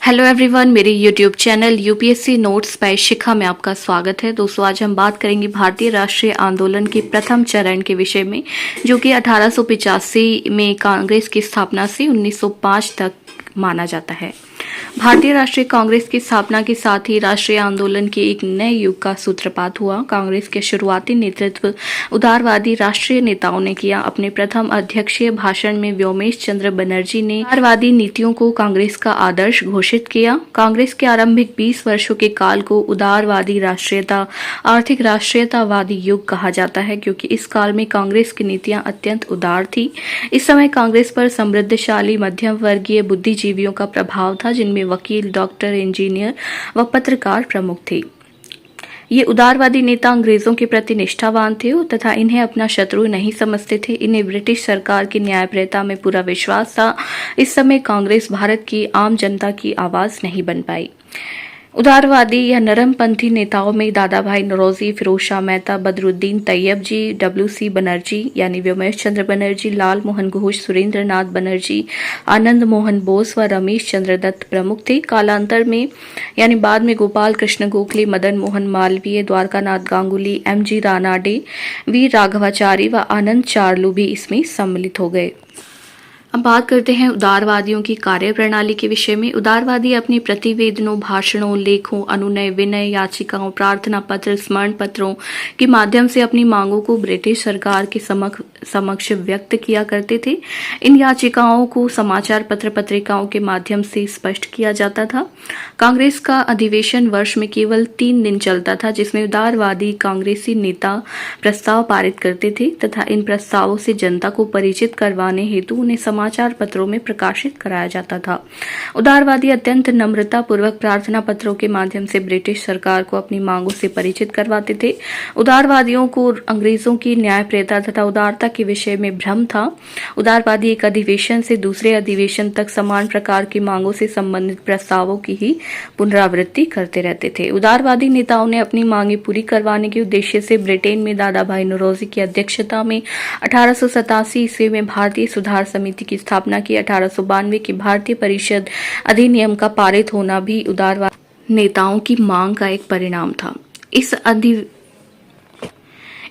Hello everyone, मेरे YouTube channel UPSC notes by Shikha में आपका स्वागत है। दोस्तों, आज हम बात करेंगे भारतीय राष्ट्रीय आंदोलन के प्रथम चरण के विषय में, जो कि 1885 में कांग्रेस की स्थापना से 1905 तक माना जाता है। भारतीय राष्ट्रीय कांग्रेस की स्थापना के साथ ही राष्ट्रीय आंदोलन के एक नए युग का सूत्रपात हुआ। कांग्रेस के शुरुआती नेतृत्व उदारवादी राष्ट्रीय नेताओं ने किया। अपने प्रथम अध्यक्षीय भाषण में व्योमेश चंद्र बनर्जी ने उदारवादी नीतियों को कांग्रेस का आदर्श घोषित किया। कांग्रेस के आरंभिक 20 वर्षों के काल को उदारवादी राष्ट्रीयता, आर्थिक राष्ट्रीयतावादी युग कहा जाता है, क्योंकि इस काल में कांग्रेस की नीतियां अत्यंत उदार थी। इस समय कांग्रेस पर समृद्धशाली मध्यम वर्गीय बुद्धिजीवियों का प्रभाव था, जिनमें वकील, डॉक्टर, इंजीनियर व पत्रकार प्रमुख थे। ये उदारवादी नेता अंग्रेजों के प्रति निष्ठावान थे तथा इन्हें अपना शत्रु नहीं समझते थे। इन्हें ब्रिटिश सरकार की न्यायप्रियता में पूरा विश्वास था। इस समय कांग्रेस भारत की आम जनता की आवाज नहीं बन पाई। उदारवादी या नरमपंथी नेताओं में दादा भाई नौरोजी, फिरोज शाह मेहता, बदरुद्दीन तैयबजी, डब्ल्यू.सी. बनर्जी यानी व्योमेश चंद्र बनर्जी, लाल मोहन घोष, सुरेंद्र नाथ बनर्जी, आनंद मोहन बोस व रमेश चंद्र दत्त प्रमुख थे। कालांतर में यानी बाद में गोपाल कृष्ण गोखले, मदन मोहन मालवीय, द्वारकानाथ गांगुली, एम.जी. रानाडे, वी राघवाचारी व आनंद चार्लू भी इसमें सम्मिलित हो गए। अब बात करते हैं उदारवादियों की कार्यप्रणाली के विषय में। उदारवादी अपने प्रतिवेदनों, भाषणों, लेखों, अनुनय, विनय, याचिकाओं, प्रार्थना पत्र, स्मरण पत्रों के माध्यम से अपनी मांगों को ब्रिटिश सरकार के समक्ष व्यक्त किया करते थे। इन याचिकाओं को समाचार पत्र, पत्रिकाओं के माध्यम से स्पष्ट किया जाता था। कांग्रेस का अधिवेशन वर्ष में केवल 3 दिन चलता था, जिसमें उदारवादी कांग्रेसी नेता प्रस्ताव पारित करते थे तथा इन प्रस्तावों से जनता को परिचित करवाने हेतु उन्हें समाचार पत्रों में प्रकाशित कराया जाता था। उदारवादी अत्यंत नम्रता पूर्वक प्रार्थना पत्रों के माध्यम से ब्रिटिश सरकार को अपनी मांगों से परिचित करवाते थे। उदारवादियों को अंग्रेजों की न्यायप्रियता तथा उदारता के विषय में भ्रम था। उदारवादी एक अधिवेशन से दूसरे अधिवेशन तक समान प्रकार की मांगों से संबंधित प्रस्तावों की ही पुनरावृत्ति करते रहते थे। उदारवादी नेताओं ने अपनी मांगे पूरी करवाने के उद्देश्य से ब्रिटेन में दादा भाई नौरोजी की अध्यक्षता में 1887 ईस्वी में भारतीय सुधार समिति की स्थापना की। 1892 की भारतीय परिषद अधिनियम का पारित होना भी उदारवादी नेताओं की मांग का एक परिणाम था।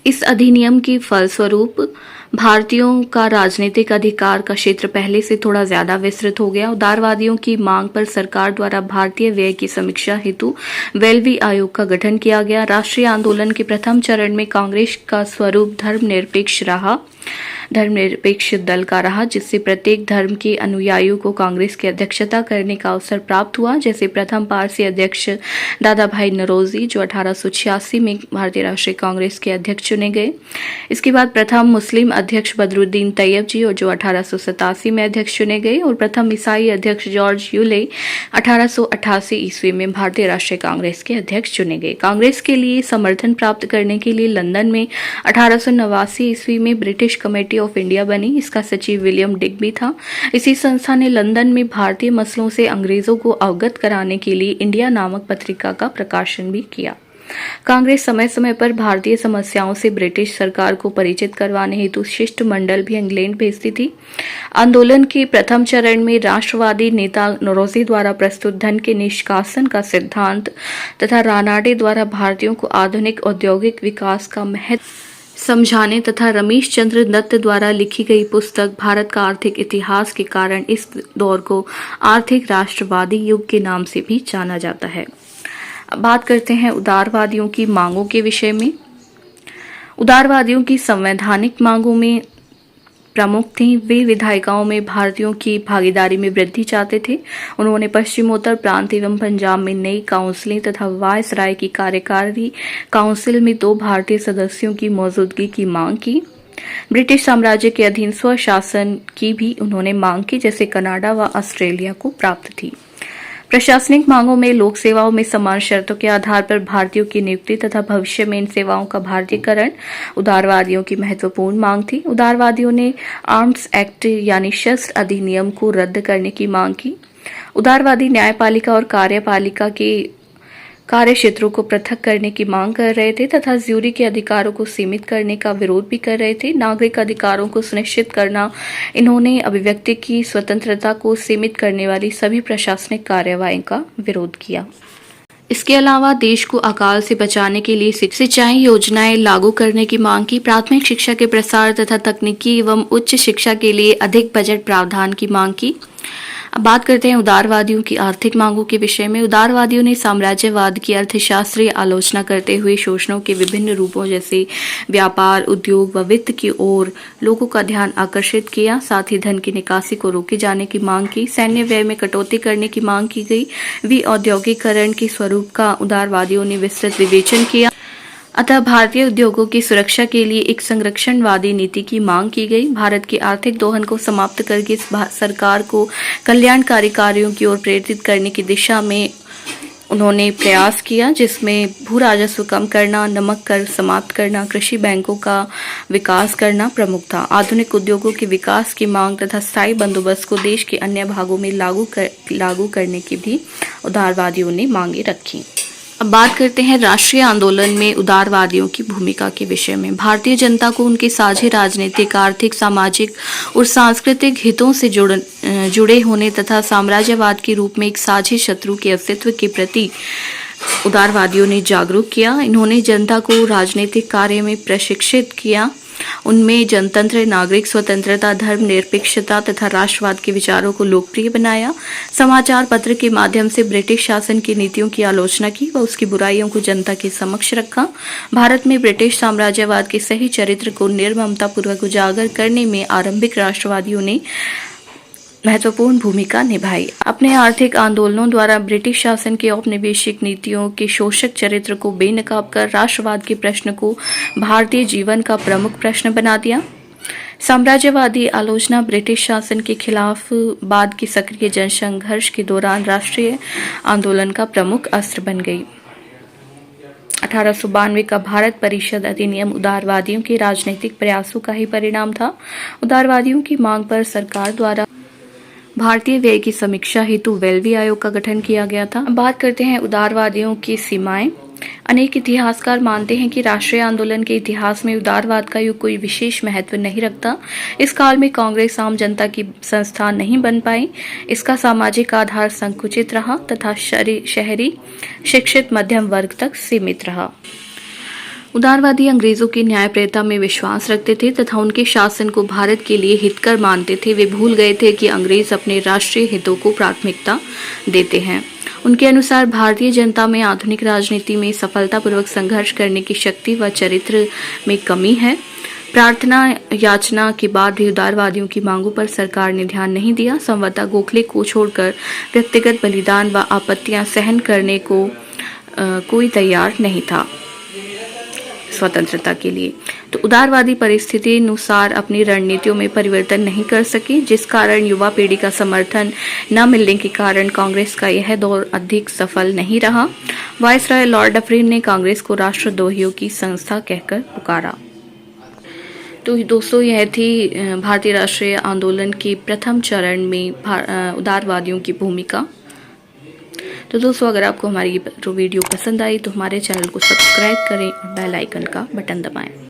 इस अधिनियम के फलस्वरूप भारतीयों का राजनीतिक अधिकार का क्षेत्र पहले से थोड़ा ज्यादा विस्तृत हो गया। उदारवादियों की मांग पर सरकार द्वारा भारतीय व्यय की समीक्षा हेतु वेल्वी आयोग का गठन किया गया। राष्ट्रीय आंदोलन के प्रथम चरण में कांग्रेस का स्वरूप धर्मनिरपेक्ष दल का रहा, जिससे प्रत्येक धर्म के अनुयायियों को कांग्रेस की अध्यक्षता करने का अवसर प्राप्त हुआ। जैसे प्रथम पारसी अध्यक्ष दादा भाई नौरोजी, जो 1886 में भारतीय राष्ट्रीय कांग्रेस के अध्यक्ष चुने गए। इसके बाद प्रथम मुस्लिम अध्यक्ष बदरुद्दीन तैयबजी, और जो 1887 में अध्यक्ष चुने गए, और प्रथम ईसाई अध्यक्ष जॉर्ज यूले 1888 ईस्वी में भारतीय राष्ट्रीय कांग्रेस के अध्यक्ष चुने गए। कांग्रेस के लिए समर्थन प्राप्त करने के लिए लंदन में 1889 ईस्वी में ब्रिटिश कमेटी ऑफ इंडिया बनी। इसका सचिव विलियम डिग्बी था। इसी संस्था ने लंदन में भारतीय मसलों से अंग्रेजों को अवगत कराने के लिए इंडिया नामक पत्रिका का प्रकाशन भी किया। कांग्रेस समय समय पर भारतीय समस्याओं से ब्रिटिश सरकार को परिचित करवाने हेतु शिष्टमंडल भी इंग्लैंड भेजती थी। आंदोलन के प्रथम चरण में राष्ट्रवादी नेता नौरोजी द्वारा प्रस्तुत धन के निष्कासन का सिद्धांत तथा रानाडे द्वारा भारतीयों को आधुनिक औद्योगिक विकास का महत्व समझाने तथा रमेश चंद्र दत्त द्वारा लिखी गई पुस्तक भारत का आर्थिक इतिहास के कारण इस दौर को आर्थिक राष्ट्रवादी युग के नाम से भी जाना जाता है। अब बात करते हैं उदारवादियों की मांगों के विषय में। उदारवादियों की संवैधानिक मांगों में प्रमुख थी। वे विधायिकाओं में भारतीयों की भागीदारी में वृद्धि चाहते थे। उन्होंने पश्चिमोत्तर प्रांत एवं पंजाब में नई काउंसिलें तथा वायसराय की कार्यकारी काउंसिल में 2 भारतीय सदस्यों की मौजूदगी की मांग की। ब्रिटिश साम्राज्य के अधीन स्वशासन की भी उन्होंने मांग की, जैसे कनाडा व ऑस्ट्रेलिया को प्राप्त थी। प्रशासनिक मांगों में लोक सेवाओं में समान शर्तों के आधार पर भारतीयों की नियुक्ति तथा भविष्य में इन सेवाओं का भारतीयकरण उदारवादियों की महत्वपूर्ण मांग थी। उदारवादियों ने आर्म्स एक्ट यानी शस्त्र अधिनियम को रद्द करने की मांग की। उदारवादी न्यायपालिका और कार्यपालिका के कार्य क्षेत्रों को पृथक करने की मांग कर रहे थे तथा ज्यूरी के अधिकारों को सीमित करने का विरोध भी कर रहे थे। नागरिक अधिकारों को सुनिश्चित करना, इन्होंने अभिव्यक्ति की स्वतंत्रता को सीमित करने वाली सभी प्रशासनिक कार्यवाही का विरोध किया। इसके अलावा देश को अकाल से बचाने के लिए सिंचाई योजनाएं लागू करने की मांग की, प्राथमिक शिक्षा के प्रसार तथा तकनीकी एवं उच्च शिक्षा के लिए अधिक बजट प्रावधान की मांग की। अब बात करते हैं उदारवादियों की आर्थिक मांगों के विषय में। उदारवादियों ने साम्राज्यवाद की अर्थशास्त्रीय आलोचना करते हुए शोषणों के विभिन्न रूपों जैसे व्यापार, उद्योग व वित्त की ओर लोगों का ध्यान आकर्षित किया। साथ ही धन की निकासी को रोके जाने की मांग की, सैन्य व्यय में कटौती करने की मांग की गई। विऔद्योगिकरण के स्वरूप का उदारवादियों ने विस्तृत विवेचन किया। अतः भारतीय उद्योगों की सुरक्षा के लिए एक संरक्षणवादी नीति की मांग की गई। भारत की आर्थिक दोहन को समाप्त करके सरकार को कल्याणकारी कार्यों की ओर प्रेरित करने की दिशा में उन्होंने प्रयास किया, जिसमें भू राजस्व कम करना, नमक कर समाप्त करना, कृषि बैंकों का विकास करना प्रमुख था। आधुनिक उद्योगों के विकास की मांग तथा स्थायी बंदोबस्त को देश के अन्य भागों में लागू करने की भी उदारवादियों ने मांगे रखी। अब बात करते हैं राष्ट्रीय आंदोलन में उदारवादियों की भूमिका के विषय में। भारतीय जनता को उनके साझे राजनीतिक, आर्थिक, सामाजिक और सांस्कृतिक हितों से जुड़े होने तथा साम्राज्यवाद के रूप में एक साझे शत्रु के अस्तित्व के प्रति उदारवादियों ने जागरूक किया। इन्होंने जनता को राजनीतिक कार्य में प्रशिक्षित किया। उनमें जनतंत्र, नागरिक स्वतंत्रता, धर्मनिरपेक्षता तथा राष्ट्रवाद के विचारों को लोकप्रिय बनाया। समाचार पत्र के माध्यम से ब्रिटिश शासन की नीतियों की आलोचना की व उसकी बुराइयों को जनता के समक्ष रखा। भारत में ब्रिटिश साम्राज्यवाद के सही चरित्र को निर्ममतापूर्वक उजागर करने में आरंभिक राष्ट्रवादियों ने महत्वपूर्ण भूमिका निभाई। अपने आर्थिक आंदोलनों द्वारा ब्रिटिश शासन के औपनिवेशिक नीतियों के शोषक चरित्र को बेनकाब कर राष्ट्रवाद के प्रश्न को भारतीय जीवन का प्रमुख प्रश्न बना दिया। साम्राज्यवादी आलोचना ब्रिटिश शासन के खिलाफ बाद के सक्रिय जनसंघर्ष के दौरान राष्ट्रीय आंदोलन का प्रमुख अस्त्र बन गई। 1892 का भारत परिषद अधिनियम उदारवादियों के राजनीतिक प्रयासों का ही परिणाम था। उदारवादियों की मांग पर सरकार द्वारा भारतीय व्यय की समीक्षा हेतु वेल्वी आयोग का गठन किया गया था। बात करते हैं उदारवादियों की सीमाएं। अनेक इतिहासकार मानते हैं कि राष्ट्रीय आंदोलन के इतिहास में उदारवाद का युग कोई विशेष महत्व नहीं रखता। इस काल में कांग्रेस आम जनता की संस्था नहीं बन पाई। इसका सामाजिक आधार संकुचित रहा तथा शहरी शिक्षित मध्यम वर्ग तक सीमित रहा। उदारवादी अंग्रेजों की न्यायप्रियता में विश्वास रखते थे तथा उनके शासन को भारत के लिए हितकर मानते थे। वे भूल गए थे कि अंग्रेज अपने राष्ट्रीय हितों को प्राथमिकता देते हैं। उनके अनुसार भारतीय जनता में आधुनिक राजनीति में सफलतापूर्वक संघर्ष करने की शक्ति व चरित्र में कमी है। प्रार्थना याचना के बाद भी उदारवादियों की मांगों पर सरकार ने ध्यान नहीं दिया। संवरदा गोखले को छोड़कर व्यक्तिगत बलिदान व आपत्तियां सहन करने को कोई तैयार नहीं था स्वतंत्रता के लिए। तो उदारवादी परिस्थिति अनुसार अपनी रणनीतियों में परिवर्तन नहीं कर सके, जिस कारण युवा पीढ़ी का समर्थन न मिलने के कारण कांग्रेस का यह दौर अधिक सफल नहीं रहा। वायसराय लॉर्ड डफरिन ने कांग्रेस को राष्ट्रद्रोहियों की संस्था कहकर पुकारा। तो दोस्तों, यह थी भारतीय राष्ट्रीय आंदोलन के प्रथम चरण में उदारवादियों की भूमिका। तो दोस्तों, अगर आपको हमारी वीडियो पसंद आई तो हमारे चैनल को सब्सक्राइब करें और बेल आइकन का बटन दबाएं।